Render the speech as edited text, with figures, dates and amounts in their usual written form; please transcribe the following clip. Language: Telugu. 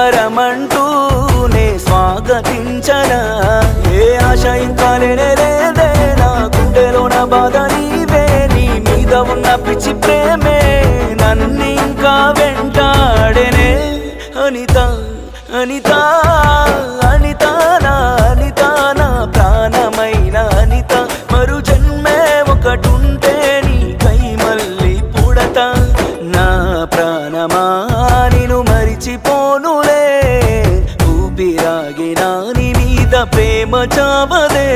వరమంటూనే స్వాగతించనా ఏ ఆశ ఇంకా లేదే నా గుండెలోన బాధ నీవే నీ మీద ఉన్న పిచ్చి ప్రేమే నన్నింకా వెంటాడెనే అనిత అనిత అనిత నా అనిత నా ప్రాణమైన అనిత మరు జన్మే ఒకటుంటే నీకై మళ్ళీ పుడతా నా ప్రాణమా నిన్ను మరిచిపోనులే ఊపిరాగినా నీ మీద ప్రేమ చావదే